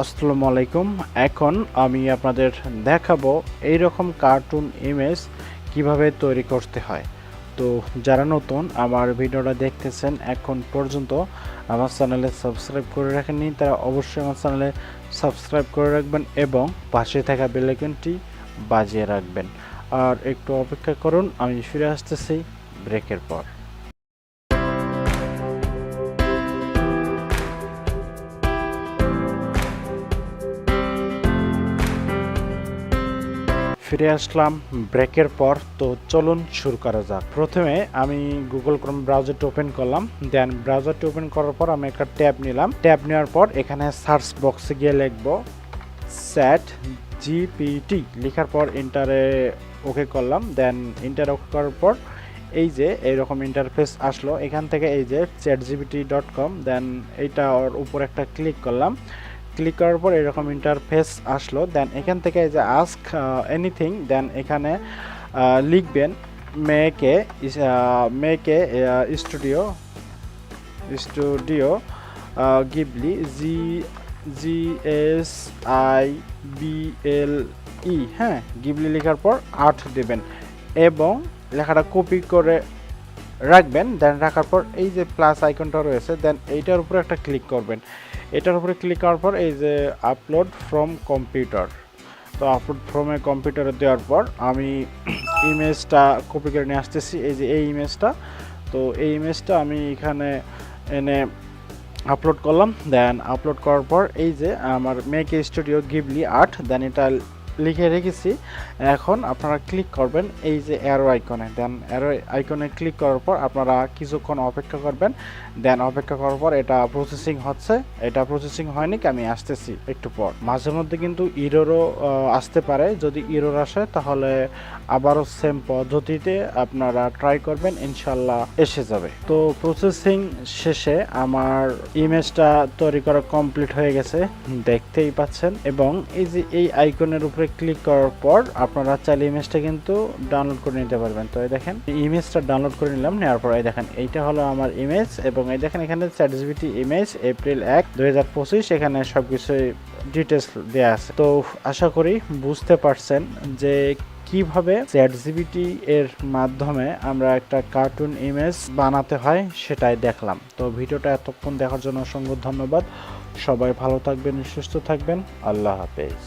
আসসালামু আলাইকুম। এখন আমি আপনাদের দেখাবো এইরকম কার্টুন ইমেজ কিভাবে তৈরি করতে হয়। তো যারা নতুন আমার ভিডিওটা দেখতেছেন এখন পর্যন্ত আমার চ্যানেলে সাবস্ক্রাইব করে রাখেননি, তারা অবশ্যই আমার চ্যানেলে সাবস্ক্রাইব করে রাখবেন এবং পাশে থাকা বেল আইকনটি বাজিয়ে রাখবেন। আর একটু অপেক্ষা করুন, আমি ফিরে আসতেছি ব্রেকের পর। ফিরে আসলাম ব্রেকের পর। তো চলুন শুরু করা যাক। প্রথমে আমি গুগল ক্রোম ব্রাউজারটি ওপেন করলাম, দেন ব্রাউজারটি ওপেন করার পর আমি একটা ট্যাব নিলাম। ট্যাব নেওয়ার পর এখানে সার্চ বক্সে গিয়ে লিখব চ্যাট জিপিটি, লেখার পর এন্টারে ওকে করলাম। দেন এন্টার ওকে করার পর এই যে এইরকম ইন্টারফেস আসলো। এখান থেকে এই যে chatgpt.com, দেন এইটা ওর উপর একটা ক্লিক করলাম। ক্লিক করার পর এরকম ইন্টারফেস আসলো। দেন এখান থেকে এই যে আস্ক এনিথিং, দেন এখানে লিখবেন মেকে স্টুডিও স্টুডিও গিবলি GSIBLE, হ্যাঁ, গিবলি লেখার পর 8 দেবেন এবং লেখাটা কপি করে রাখবেন। দেন রাখার পর এই যে প্লাস আইকনটা রয়েছে, দেন এইটার উপরে একটা ক্লিক করবেন। এটার উপরে ক্লিক করার পর এই যে আপলোড ফ্রম কম্পিউটার, তো আপলোড ফ্রম এ কম্পিউটারে দেওয়ার পর আমি ইমেজটা কপি করে নিয়ে আসতেছি। এই যে এই ইমেজটা, তো এই ইমেজটা আমি এখানে এনে আপলোড করলাম। দেন আপলোড করার পর এই যে আমার মেক স্টুডিও গিবলি 8, দেন এটা লিখে রেখেছি। এখন আপনারা ক্লিক করবেন এই যে অ্যারো আইকনে, দেন অ্যারো আইকনে ক্লিক করার পর আপনারা কিছুক্ষণ অপেক্ষা করবেন। দেন অপেক্ষা করার পর এটা প্রসেসিং হচ্ছে। এটা প্রসেসিং হয়নি, আমি আসতেছি একটু পর। মাঝে মধ্যে কিন্তু ইররও আসতে পারে। যদি ইরর আসে তাহলে আবারও সেম পদ্ধতিতে আপনারা ট্রাই করবেন, ইনশাল্লাহ এসে যাবে। তো প্রসেসিং শেষে আমার ইমেজটা তৈরি করা কমপ্লিট হয়ে গেছে, দেখতেই পাচ্ছেন। এবং এই যে এই আইকনের উপরে ক্লিক করার পর আপনারা চাইলে ইমেজটা কিন্তু ডাউনলোড করে নিতে পারবেন। তো এই দেখেন ইমেজটা ডাউনলোড করে নিলাম। নেওয়ার পর এই দেখেন এইটা হলো আমার ইমেজ এবং এই দেখেন এখানে চ্যাটজিপিটি ইমেজ এপ্রিল 1, 2025, এখানে সবকিছু ডিটেলস দেওয়া আছে। তো আশা করি বুঝতে পারছেন যে কিভাবে চ্যাটজিপিটি এর মাধ্যমে আমরা একটা কার্টুন ইমেজ বানাতে হয়, সেটাই দেখলাম। তো ভিডিওটা এতক্ষণ দেখার জন্য অসংখ্য ধন্যবাদ। সবাই ভালো থাকবেন, সুস্থ থাকবেন। আল্লাহ হাফেজ।